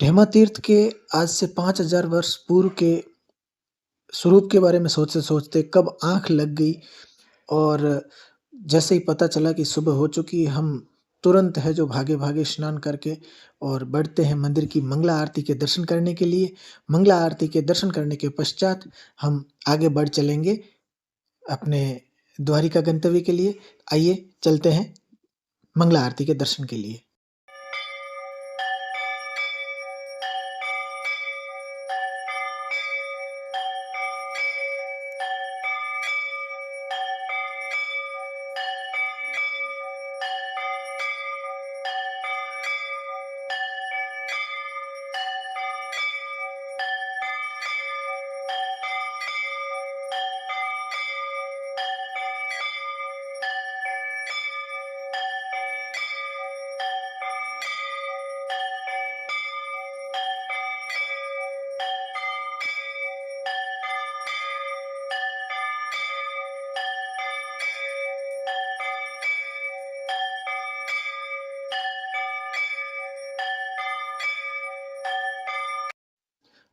ढेमा तीर्थ के आज से 5000 वर्ष पूर्व के स्वरूप के बारे में सोचते-सोचते कब आँख लग गई और जैसे ही पता चला कि सुबह हो चुकी है, हम तुरंत है जो भागे-भागे स्नान करके और बढ़ते हैं मंदिर की मंगला आरती के दर्शन करने के लिए। मंगला आरती के दर्शन करने के पश्चात हम आगे बढ़ चलेंगे अपने द्वारिका गंतव्य के लिए। आइए चलते हैं मंगला आरती के दर्शन के लिए।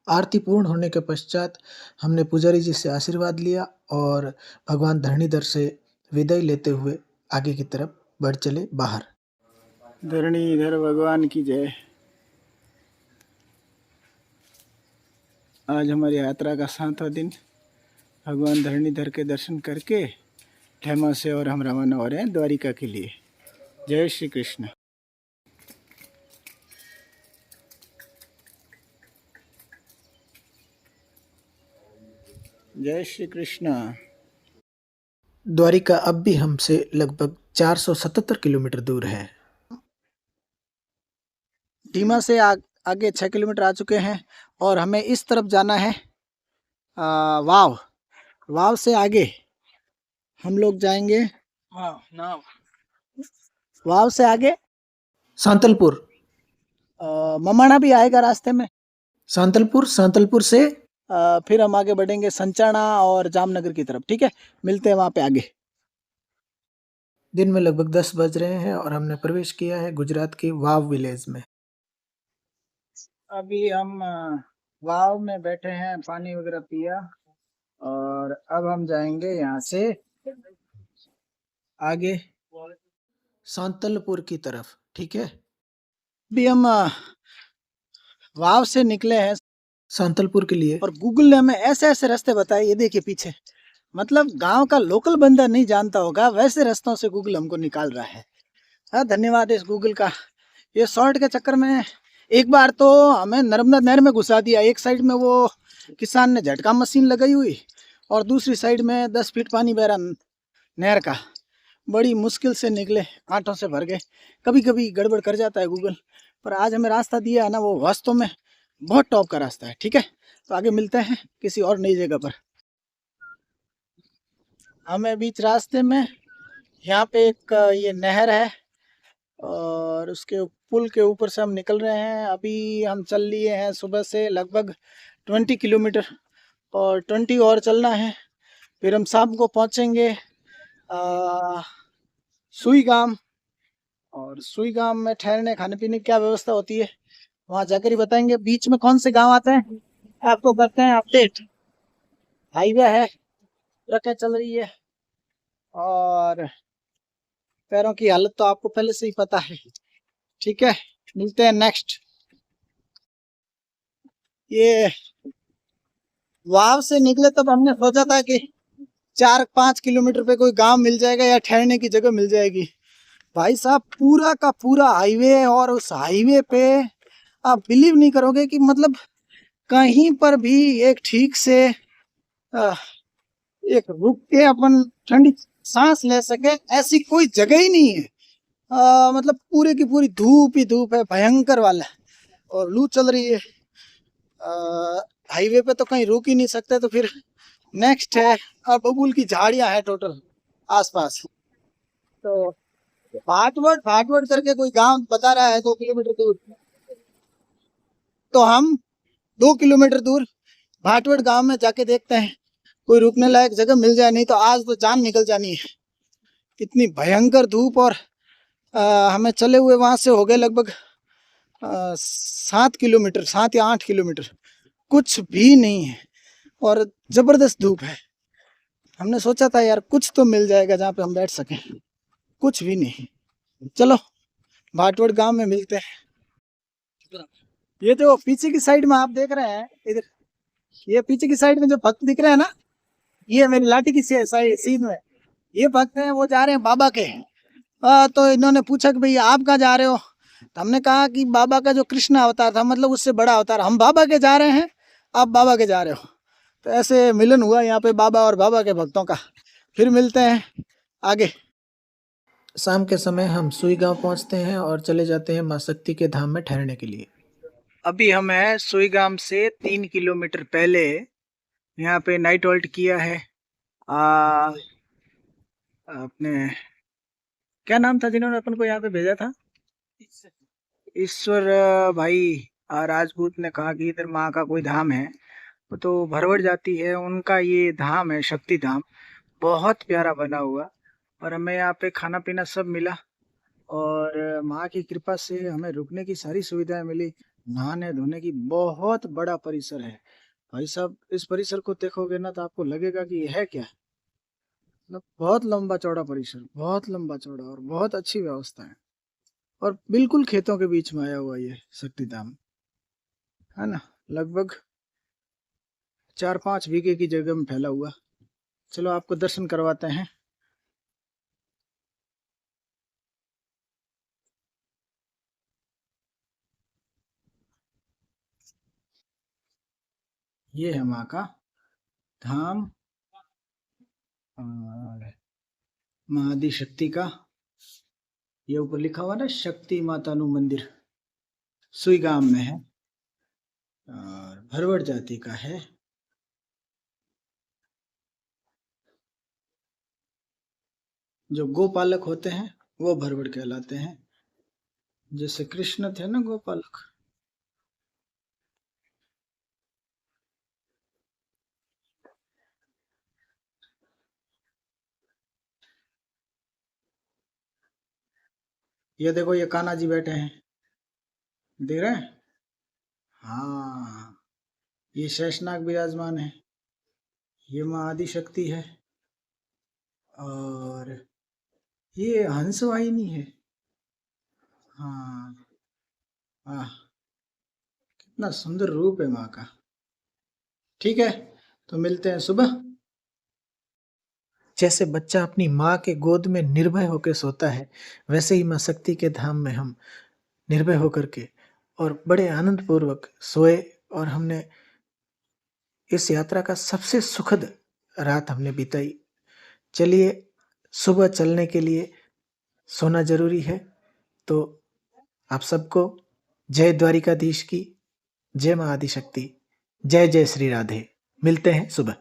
आरती पूर्ण होने के पश्चात हमने पुजारी जी से आशीर्वाद लिया और भगवान धरणीधर से विदाई लेते हुए आगे की तरफ बढ़ चले बाहर। धरणीधर भगवान की जय। आज हमारी यात्रा का 7वां दिन। भगवान धरणीधर के दर्शन करके ढेमा से और हम रवाना हो रहे हैं द्वारिका के लिए। जय श्री कृष्ण। जय श्री कृष्ण। द्वारिका अब भी हमसे लगभग 477 किलोमीटर दूर है। ढीमा से आगे 6 किलोमीटर आ चुके हैं और हमें इस तरफ जाना है वाव। वाव से आगे हम लोग जाएंगे वाव से आगे सांतलपुर। ममाणा भी आएगा रास्ते में। सांतलपुर से फिर हम आगे बढ़ेंगे संचाणा और जामनगर की तरफ। ठीक है, मिलते हैं वहाँ पे आगे। दिन में लगभग 10 बज रहे हैं और हमने प्रवेश किया है गुजरात के वाव विलेज में। अभी हम वाव में बैठे हैं, पानी वगैरह पिया और अब हम जाएंगे यहाँ से आगे सांतलपुर की तरफ। ठीक है, अभी हम वाव से निकले हैं सांतलपुर के लिए और गूगल ने हमें ऐसे ऐसे रास्ते बताए। ये देखिए पीछे, मतलब गांव का लोकल बंदा नहीं जानता होगा वैसे रास्तों से गूगल हमको निकाल रहा है। हाँ, धन्यवाद इस गूगल का। ये शॉर्ट के चक्कर में एक बार तो हमें नर्मदा नहर में घुसा दिया। एक साइड में वो किसान ने झटका मशीन लगाई हुई और दूसरी साइड में 10 फीट पानी बह रहा नहर का। बड़ी मुश्किल से निकले, आंटों से भर गए। कभी कभी गड़बड़ कर जाता है गूगल, पर आज हमें रास्ता दिया है ना, वो वास्तव में बहुत टॉप का रास्ता है। ठीक है, तो आगे मिलते हैं किसी और नई जगह पर। हमें बीच रास्ते में यहाँ पे एक ये नहर है और उसके पुल के ऊपर से हम निकल रहे हैं। अभी हम चल लिए हैं सुबह से लगभग 20 किलोमीटर और 20 और चलना है। फिर हम शाम को पहुँचेंगे सुई गांव, और सुई गांव में ठहरने खाने पीने की क्या व्यवस्था होती है वहाँ जाकर ही बताएंगे। बीच में कौन से गांव आते हैं आपको करते हैं अपडेट। हाईवे है, ट्रकें चल रही है और पैरों की हालत तो आपको पहले से ही पता है। ठीक है, मिलते हैं नेक्स्ट। ये वाव से निकले तब हमने सोचा था कि 4-5 किलोमीटर पे कोई गांव मिल जाएगा या ठहरने की जगह मिल जाएगी। भाई साहब, पूरा का पूरा हाईवे है और उस हाईवे पे आप बिलीव नहीं करोगे कि मतलब कहीं पर भी एक ठीक से एक रुक के अपन ठंडी सांस ले सके ऐसी कोई जगह ही नहीं है। मतलब पूरे की पूरी धूप ही धूप है, भयंकर वाला, और लू चल रही है। हाईवे पे तो कहीं रुक ही नहीं सकते। तो फिर नेक्स्ट है और बबूल की झाड़ियां है टोटल आसपास। तो भाटवट करके कोई गांव बता रहा है 2 किलोमीटर दूर, तो हम 2 किलोमीटर दूर भाटवट गांव में जाके देखते हैं कोई रुकने लायक जगह मिल जाए, नहीं तो आज तो जान निकल जानी है। इतनी भयंकर धूप और हमें चले हुए वहां से हो गए लगभग 7 किलोमीटर, 7 या 8 किलोमीटर, कुछ भी नहीं है और ज़बरदस्त धूप है। हमने सोचा था यार कुछ तो मिल जाएगा जहाँ पे हम बैठ सकें, कुछ भी नहीं। चलो भाटवड़ गांव में मिलते हैं। ये जो पीछे की साइड में आप देख रहे हैं इधर, ये पीछे की साइड में जो भक्त दिख रहे हैं ना, ये मेरी लाठी की सीध में ये भक्त हैं, वो जा रहे हैं बाबा के। तो इन्होंने पूछा कि भाई आप कहाँ जा रहे हो, तो हमने कहा कि बाबा का जो कृष्ण अवतार था, मतलब उससे बड़ा अवतार, हम बाबा के जा रहे हैं, आप बाबा के जा रहे हो। तो ऐसे मिलन हुआ यहाँ पे बाबा और बाबा के भक्तों का। फिर मिलते हैं आगे। शाम के समय हम सुई गांव पहुंचते हैं और चले जाते हैं माँ शक्ति के धाम में ठहरने के लिए। अभी हम हैं सुईगाम से 3 किलोमीटर पहले, यहाँ पे नाइट होल्ट किया है। अपने क्या नाम था जिन्होंने अपन को यहाँ पे भेजा था? ईश्वर भाई राजपूत ने कहा कि इधर माँ का कोई धाम है, तो भरवड़ जाती है, उनका ये धाम है शक्ति धाम, बहुत प्यारा बना हुआ। और हमें यहाँ पे खाना पीना सब मिला और माँ की कृपा से हमें रुकने की सारी सुविधाएं मिली। नहाने धोने की बहुत बड़ा परिसर है भाई साहब। इस परिसर को देखोगे ना तो आपको लगेगा कि यह है क्या, मतलब बहुत लंबा चौड़ा परिसर, बहुत लंबा चौड़ा और बहुत अच्छी व्यवस्था है। और बिल्कुल खेतों के बीच में आया हुआ ये शक्ति धाम है ना, लगभग 4-5 बीघे की जगह में फैला हुआ। चलो आपको दर्शन करवाते हैं। ये है माँ का धाम और माँ आदि शक्ति का, ये ऊपर लिखा हुआ ना शक्ति माता नु मंदिर, सुईगाम में है और भरवड़ जाति का है। जो गोपालक होते हैं वो भरवड़ कहलाते हैं, जैसे कृष्ण थे ना गोपालक। ये देखो ये कान्हा जी बैठे हैं, देख रहे हैं? हाँ, ये शेषनाग विराजमान है, ये माँ आदि शक्ति है और ये हंस वाहिनी है। हाँ, कितना सुंदर रूप है माँ का। ठीक है, तो मिलते हैं सुबह। जैसे बच्चा अपनी माँ के गोद में निर्भय होकर सोता है, वैसे ही माँ शक्ति के धाम में हम निर्भय होकर के और बड़े आनंद पूर्वक सोए और हमने इस यात्रा का सबसे सुखद रात हमने बिताई। चलिए, सुबह चलने के लिए सोना जरूरी है, तो आप सबको जय द्वारिकाधीश की, जय माँ आदिशक्ति, जय जय श्री राधे। मिलते हैं सुबह।